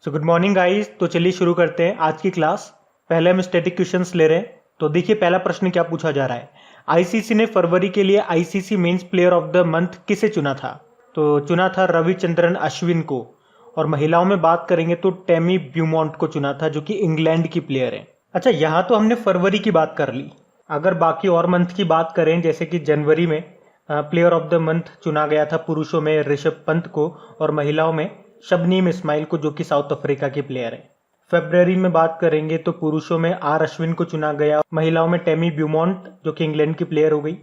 So good morning guys. तो चलिए शुरू करते हैं आज की क्लास। पहले हम स्टैटिक क्वेश्चंस ले रहे हैं। तो देखिए पहला प्रश्न क्या पूछा जा रहा है। आईसीसी ने फरवरी के लिए ICC men's player of the month किसे चुना था? तो चुना था रविचंद्रन अश्विन को। और महिलाओं में बात करेंगे तो टेमी ब्यूमॉन्ट को चुना था, जो कि इंग्लैंड की प्लेयर है। अच्छा, यहाँ तो हमने फरवरी की बात कर ली। अगर बाकी और मंथ की बात करें, जैसे कि जनवरी में प्लेयर ऑफ द मंथ चुना गया था पुरुषों में ऋषभ पंत को, और महिलाओं में शबनीम इस्माइल को, जो कि साउथ अफ्रीका की प्लेयर है। फरवरी में बात करेंगे तो पुरुषों में आर अश्विन को चुना गया, महिलाओं में टेमी ब्यूमॉन्ट, जो कि इंग्लैंड की प्लेयर हो गई।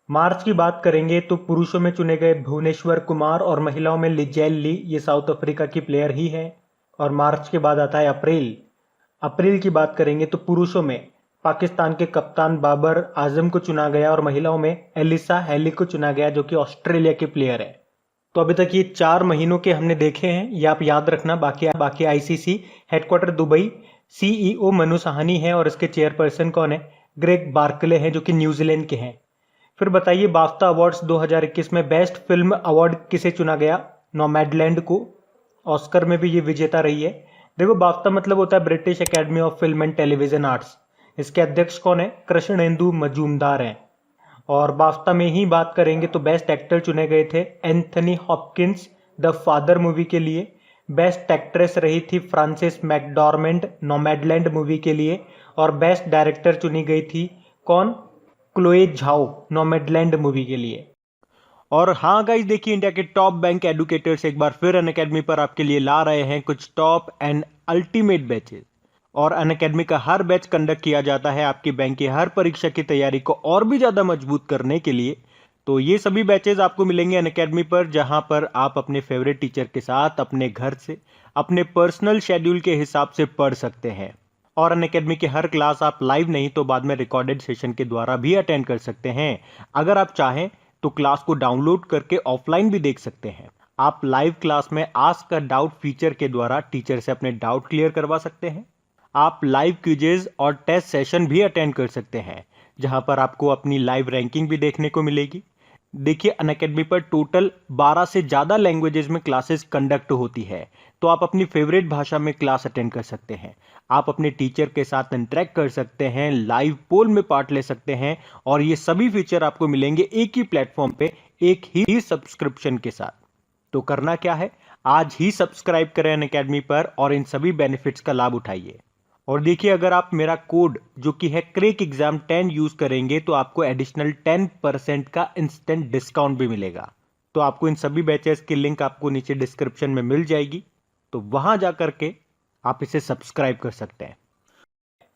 मार्च की बात करेंगे तो पुरुषों में चुने गए भुवनेश्वर कुमार, और महिलाओं में लिजेल ली, ये साउथ अफ्रीका की प्लेयर ही है। और मार्च के बाद आता है अप्रैल। अप्रैल की बात करेंगे तो पुरुषों में पाकिस्तान के कप्तान बाबर आजम को चुना गया, और महिलाओं में एलिसा हेली को चुना गया, जो कि ऑस्ट्रेलिया की प्लेयर है। तो अभी तक ये 4 महीनों के हमने देखे हैं, ये आप याद रखना। बाकी ICC headquarter Dubai, CEO Manu Sahni है, और इसके चेयरपर्सन कौन है? ग्रेग बार्कले हैं, जो कि न्यूजीलैंड के हैं। फिर बताइए बाफ्ता अवार्ड्स 2021 में बेस्ट फिल्म अवार्ड किसे चुना गया? नोमैडलैंड को। ऑस्कर में भी ये विजेता रही है। देखो, बाफ्ता मतलब होता है British academy of film and television arts. इसके अध्यक्ष कौन है? कृष्णेंदु मजूमदार हैं। और बाफ्ता में ही बात करेंगे तो बेस्ट एक्टर चुने गए थे Anthony Hopkins the father movie के लिए। बेस्ट एक्ट्रेस रही थी फ्रांसिस मैकडॉर्मेंट नोमैडलैंड मूवी के लिए। और बेस्ट डायरेक्टर चुनी गई थी कौन? क्लोए झाओ, नोमैडलैंड मूवी के लिए। और हाँ गाइस, देखिए इंडिया के टॉप बैंक एडुकेटर्स एक बार फिर अनअकैडमी पर आपके लिए ला रहे हैं कुछ टॉप एंड अल्टीमेट बैचेस। और अनअकैडमी का हर बैच कंडक्ट किया जाता है आपकी बैंक की हर परीक्षा की तैयारी को और भी ज़्यादा मजबूत करने के लिए। तो ये सभी बैचेज आपको मिलेंगे अनअकैडमी पर, जहां पर आप अपने फेवरेट टीचर के साथ अपने घर से अपने पर्सनल शेड्यूल के हिसाब से पढ़ सकते हैं। और अनअकैडमी की हर क्लास आप लाइव नहीं तो बाद में रिकॉर्डेड सेशन के द्वारा भी अटेंड कर सकते हैं। अगर आप चाहें तो क्लास को डाउनलोड करके ऑफलाइन भी देख सकते हैं। आप लाइव क्लास में आस्क अ डाउट फीचर के द्वारा टीचर से अपने डाउट क्लियर करवा सकते हैं। आप लाइव क्विजेज और टेस्ट सेशन भी अटेंड कर सकते हैं, जहां पर आपको अपनी लाइव रैंकिंग भी देखने को मिलेगी। देखिए, अनअकैडमी पर टोटल 12 से ज़्यादा लैंग्वेजेस में क्लासेस कंडक्ट होती है, तो आप अपनी फेवरेट भाषा में क्लास अटेंड कर सकते हैं। आप अपने टीचर के साथ इंटरेक्ट कर सकते हैं, लाइव पोल में पार्ट ले सकते हैं, और ये सभी फीचर आपको मिलेंगे एक ही प्लेटफॉर्म पे, एक ही सब्सक्रिप्शन के साथ। तो करना क्या है, आज ही सब्सक्राइब करें अनअकैडमी पर और इन सभी बेनिफिट्स का लाभ उठाइए। और देखिए, अगर आप मेरा कोड जो कि है क्रेक एग्जाम 10 यूज करेंगे तो आपको एडिशनल 10% का इंस्टेंट डिस्काउंट भी मिलेगा। तो आपको इन सभी बैचेस की लिंक आपको नीचे डिस्क्रिप्शन में मिल जाएगी, तो वहां जाकर के आप इसे सब्सक्राइब कर सकते हैं।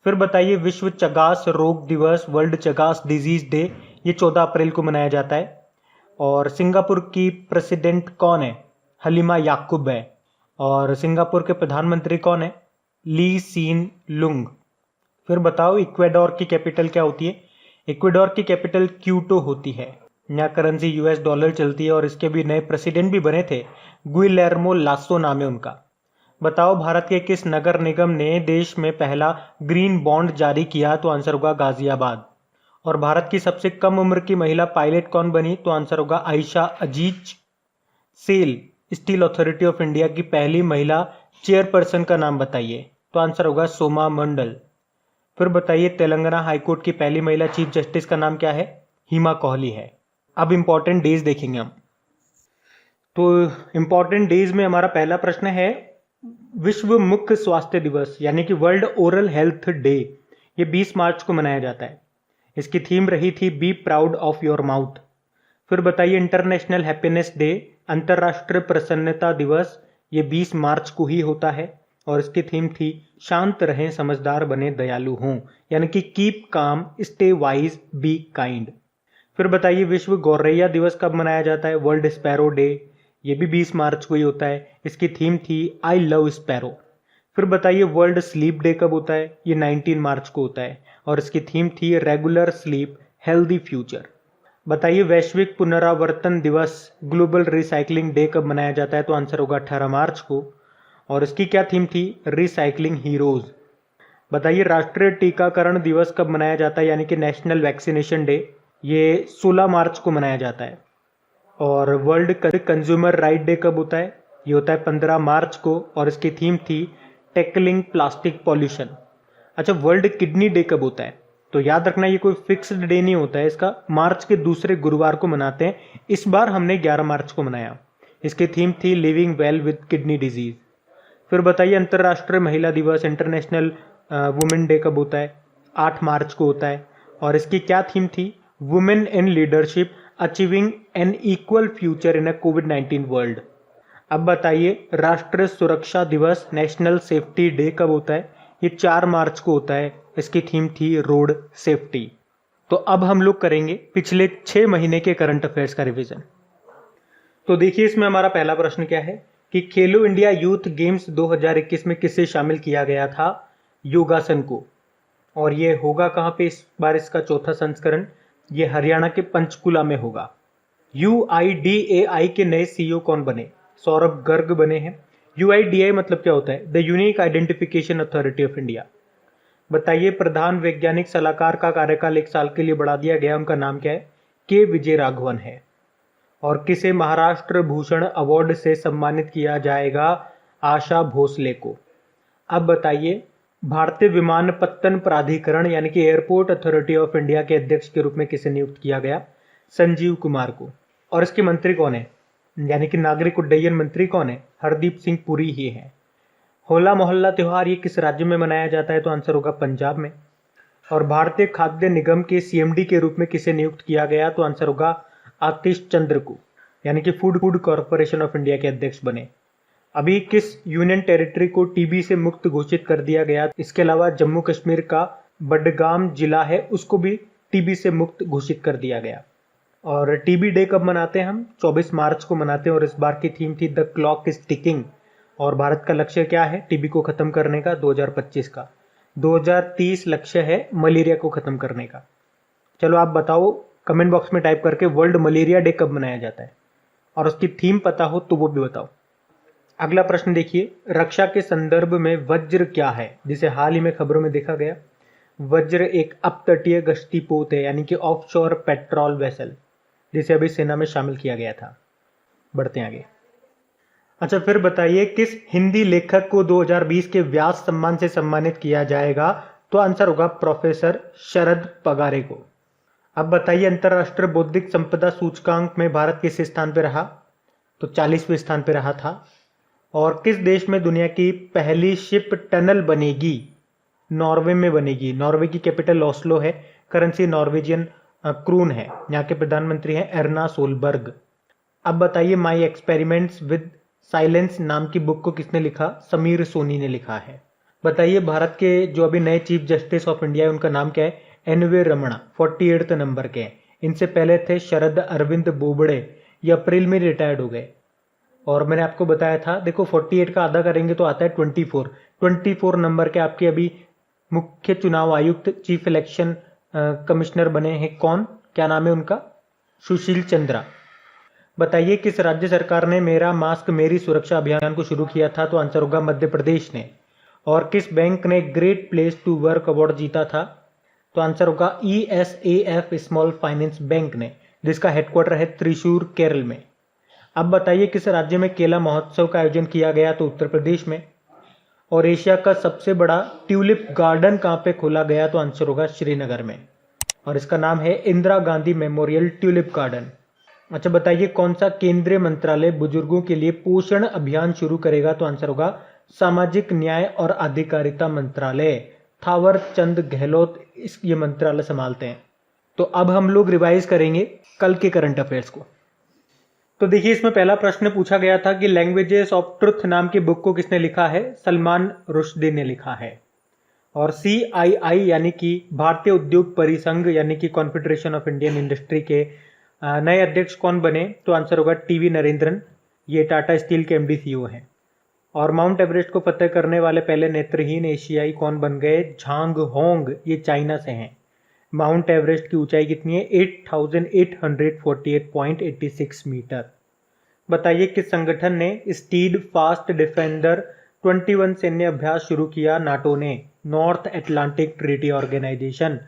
फिर बताइए, विश्व चगास रोग दिवस, वर्ल्ड चगास डिजीज डे, ये 14 अप्रैल को मनाया जाता है। और सिंगापुर की प्रेसिडेंट कौन है? हलीमा याकूब है। और सिंगापुर के प्रधानमंत्री कौन है? ली सीन लुंग। फिर बताओ, इक्वेडोर की कैपिटल क्या होती है? इक्वेडोर की कैपिटल क्यूटो होती है। यहाँ करेंसी यूएस डॉलर चलती है, और इसके भी नए प्रेसिडेंट भी बने थे, गुइलेर्मो लासो नाम है उनका। बताओ, भारत के किस नगर निगम ने देश में पहला ग्रीन बॉन्ड जारी किया? तो आंसर होगा गाजियाबाद। और भारत की सबसे कम उम्र की महिला पायलट कौन बनी? तो आंसर होगा Ayesha Aziz. SAIL steel authority of India की पहली महिला चेयरपर्सन का नाम बताइए? तो आंसर होगा सोमा मंडल। फिर बताइए, तेलंगाना हाईकोर्ट की पहली महिला चीफ जस्टिस का नाम क्या है? हिमा कोहली है। अब इंपॉर्टेंट डेज देखेंगे हम। तो इंपॉर्टेंट डेज में हमारा पहला प्रश्न है विश्व मुख स्वास्थ्य दिवस, यानी कि वर्ल्ड ओरल हेल्थ डे। ये 20 मार्च को मनाया जाता है। इसकी थीम रही थी be proud of your mouth. फिर बताइए, इंटरनेशनल हैप्पीनेस डे, अंतर्राष्ट्रीय प्रसन्नता दिवस, ये 20 मार्च को ही होता है। और इसकी थीम थी शांत रहें, समझदार बने, दयालु हों, यानी कि keep calm, stay wise, be kind. फिर बताइए, विश्व गौरैया दिवस कब मनाया जाता है? वर्ल्ड स्पैरो डे, ये भी 20 मार्च को ही होता है। इसकी थीम थी आई लव स्पैरो। फिर बताइए, वर्ल्ड स्लीप डे कब होता है? ये 19 मार्च को होता है, और इसकी थीम थी रेगुलर स्लीप, हेल्दी फ्यूचर। बताइए, वैश्विक पुनरावर्तन दिवस, ग्लोबल रिसाइकलिंग डे कब मनाया जाता है? तो आंसर होगा 18 मार्च को, और इसकी क्या थीम थी? Recycling heroes. बताइए, राष्ट्रीय टीकाकरण दिवस कब मनाया जाता है, यानी कि नेशनल वैक्सीनेशन डे? ये 16 मार्च को मनाया जाता है। और वर्ल्ड कंज्यूमर राइट डे कब होता है? ये होता है 15 मार्च को और इसकी थीम थी टैकलिंग प्लास्टिक पॉल्यूशन। अच्छा, वर्ल्ड किडनी डे कब होता है? तो याद रखना ये कोई फिक्स्ड डे नहीं होता है इसका, मार्च के दूसरे गुरुवार को मनाते हैं। इस बार हमने 11 मार्च को मनाया। इसकी थीम थी living well with kidney disease. फिर बताइए अंतर्राष्ट्रीय महिला दिवस इंटरनेशनल वुमेन डे कब होता है? 8 मार्च को होता है और इसकी क्या थीम थी? Women in leadership achieving an equal future in a कोविड-19 वर्ल्ड। अब बताइए राष्ट्रीय सुरक्षा दिवस नेशनल सेफ्टी डे कब होता है? ये 4 मार्च को होता है। इसकी थीम थी रोड सेफ्टी। तो अब हम लोग करेंगे पिछले 6 महीने के करंट अफेयर्स का रिवीजन। तो देखिए इसमें हमारा पहला प्रश्न क्या है कि खेलो इंडिया यूथ गेम्स 2021 में किसे शामिल किया गया था? योगासन को। और ये होगा कहाँ पे इस बार? इसका चौथा संस्करण ये हरियाणा के पंचकुला में होगा। UIDAI के नए CEO कौन बने? सौरभ गर्ग बने हैं। UIDAI मतलब क्या होता है? The unique identification authority of India. बताइए प्रधान वैज्ञानिक सलाहकार का कार्यकाल 1 साल के लिए बढ़ा दिया गया, उनका नाम क्या है? के विजय राघवन है। और किसे महाराष्ट्र भूषण अवार्ड से सम्मानित किया जाएगा? आशा भोसले को। अब बताइए भारतीय विमानपत्तन प्राधिकरण यानी कि एयरपोर्ट अथॉरिटी ऑफ इंडिया के अध्यक्ष के रूप में किसे नियुक्त किया गया? संजीव कुमार को। और इसके मंत्री कौन है? यानी कि नागरिक उड्डयन मंत्री कौन है? हरदीप सिंह पुरी ही है। होला मोहल्ला त्योहार ये किस राज्य में मनाया जाता है? तो आंसर होगा पंजाब में। और भारतीय खाद्य निगम के CMD के रूप में किसे नियुक्त किया गया? तो आंसर होगा आतिश चंद्र को, यानी कि फूड कॉरपोरेशन ऑफ इंडिया के अध्यक्ष बने। अभी किस यूनियन टेरिटरी को TB से मुक्त घोषित कर दिया गया? इसके अलावा जम्मू कश्मीर का बडगाम जिला है उसको भी TB से मुक्त घोषित कर दिया गया। और TB डे कब मनाते हैं हम? 24 मार्च को मनाते हैं और इस बार की थीम थी द क्लॉक इज टिकिंग। और भारत का लक्ष्य क्या है TB को खत्म करने का? 2025 का। 2030 लक्ष्य है मलेरिया को खत्म करने का। चलो आप बताओ कमेंट बॉक्स में टाइप करके वर्ल्ड मलेरिया डे कब मनाया जाता है, और उसकी थीम पता हो तो वो भी बताओ। अगला प्रश्न देखिए, रक्षा के संदर्भ में वज्र क्या है, जिसे हाल ही में खबरों में देखा गया? वज्र एक अपतटीय गश्ती पोत है, यानी कि ऑफशोर पेट्रोल वेसल, जिसे अभी सेना में शामिल किया गया था। बढ़ते हैं आगे। अच्छा, फिर बताइए किस हिंदी लेखक को 2020 के व्यास सम्मान से सम्मानित किया जाएगा? तो आंसर होगा प्रोफेसर शरद पगारे को। अब बताइए अंतरराष्ट्रीय बौद्धिक संपदा सूचकांक में भारत किस स्थान पर रहा? तो 40वें स्थान पर रहा था। और किस देश में दुनिया की पहली शिप टनल बनेगी? नॉर्वे में बनेगी। नॉर्वे की कैपिटल ओस्लो है। करेंसी नॉर्वेजियन क्रून है। यहाँ के प्रधानमंत्री हैं एर्ना सोलबर्ग। अब बताइए माई एक्सपेरिमेंट्स विद साइलेंस नाम की बुक को किसने लिखा? समीर सोनी ने लिखा है। बताइए भारत के जो अभी नए चीफ जस्टिस ऑफ इंडिया है उनका नाम क्या है? NV रमणा, 48 नंबर के हैं। इनसे पहले थे शरद अरविंद बोबड़े, ये अप्रैल में रिटायर्ड हो गए। और मैंने आपको बताया था, देखो 48 का आधा करेंगे तो आता है 24 नंबर के आपके अभी मुख्य चुनाव आयुक्त चीफ इलेक्शन कमिश्नर बने हैं। कौन, क्या नाम है उनका? सुशील चंद्रा। बताइए किस राज्य सरकार ने मेरा मास्क मेरी सुरक्षा अभियान को शुरू किया था? तो आंसर होगा मध्य प्रदेश ने। और किस बैंक ने great place to work award जीता था? तो आंसर होगा ESAF स्मॉल फाइनेंस बैंक ने, जिसका हेडक्वार्टर है त्रिशूर केरल में। अब बताइए किस राज्य में केला महोत्सव का आयोजन किया गया? तो उत्तर प्रदेश में। और एशिया का सबसे बड़ा ट्यूलिप गार्डन कहाँ पे खोला गया? तो आंसर होगा श्रीनगर में, और इसका नाम है Indira Gandhi memorial tulip garden. अच्छा बताइए कौन सा केंद्रीय मंत्रालय बुजुर्गों के लिए पोषण अभियान शुरू करेगा? तो आंसर होगा सामाजिक न्याय और अधिकारिता मंत्रालय। थावर चंद गहलोत ये मंत्रालय संभालते हैं। तो अब हम लोग रिवाइज करेंगे कल के करंट अफेयर्स को। तो देखिए इसमें पहला प्रश्न पूछा गया था कि लैंग्वेजेस ऑफ ट्रुथ नाम की बुक को किसने लिखा है? सलमान रुश्दी ने लिखा है। और CII यानी कि भारतीय उद्योग परिसंघ यानी कि कॉन्फेडरेशन ऑफ इंडियन इंडस्ट्री के नए अध्यक्ष कौन बने? तो आंसर होगा TV नरेंद्रन, ये टाटा स्टील के MD CEO हैं। और माउंट एवरेस्ट को फतेह करने वाले पहले नेत्रहीन एशियाई कौन बन गए? झांग होंग, ये चाइना से हैं। माउंट एवरेस्ट की ऊंचाई कितनी है? 8848.86 मीटर। बताइए किस संगठन ने स्टीड फास्ट डिफेंडर 21 सैन्य अभ्यास शुरू किया? नाटो ने, नॉर्थ अटलांटिक ट्रीटी ऑर्गेनाइजेशन,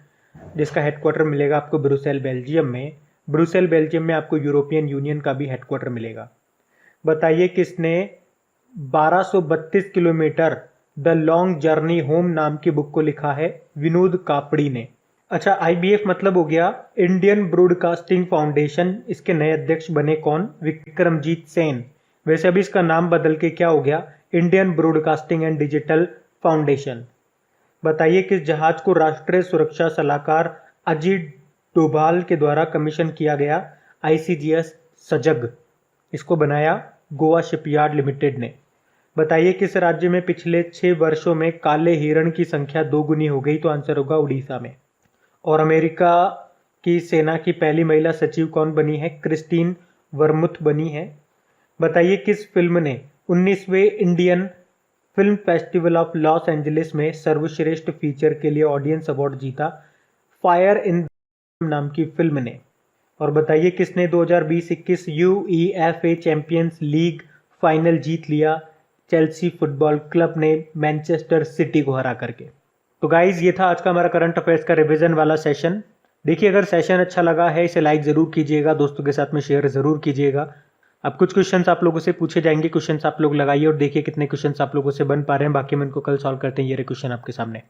जिसका हेडक्वार्टर मिलेगा आपको ब्रुसेल बेल्जियम में। ब्रुसेल बेल्जियम में आपको यूरोपियन यूनियन का भी हेडक्वार्टर मिलेगा। बताइए किसने 1232 kilometre the long journey home नाम की बुक को लिखा है विनोद कापड़ी ने। अच्छा, IBF मतलब हो गया इंडियन ब्रॉडकास्टिंग फाउंडेशन। इसके नए अध्यक्ष बने कौन? विक्रमजीत सेन। वैसे अभी इसका नाम बदल के क्या हो गया? Indian broadcasting and digital foundation. बताइए किस जहाज को राष्ट्रीय सुरक्षा सलाहकार अजीत डोभाल के द्वारा कमीशन किया गया? ICGS सजग। इसको बनाया गोवा शिपयार्ड लिमिटेड ने। बताइए किस राज्य में पिछले 6 वर्षों में काले हिरण की संख्या 2 गुनी हो गई? तो आंसर होगा उड़ीसा में। और अमेरिका की सेना की पहली महिला सचिव कौन बनी है? क्रिस्टीन वर्मुथ बनी है। बताइए किस फिल्म ने 19वें Indian film festival of Los Angeles में सर्वश्रेष्ठ फीचर के लिए ऑडियंस अवार्ड जीता? फायर इन नाम की फिल्म ने। और बताइए किसने 2020-21 UEFA चैंपियंस लीग फाइनल जीत लिया? चेल्सी फुटबॉल क्लब ने मैनचेस्टर सिटी को हरा करके। तो गाइज ये था आज का हमारा करंट अफेयर्स का रिवीजन वाला सेशन। देखिए अगर सेशन अच्छा लगा है इसे लाइक जरूर कीजिएगा, दोस्तों के साथ में शेयर जरूर कीजिएगा। अब कुछ क्वेश्चंस आप लोगों से पूछे जाएंगे, क्वेश्चंस आप लोग लगाइए और देखिए कितने क्वेश्चंस आप लोगों से बन पा रहे हैं। बाकी हम इनको कल सॉल्व करते हैं। ये रहे क्वेश्चन आपके सामने।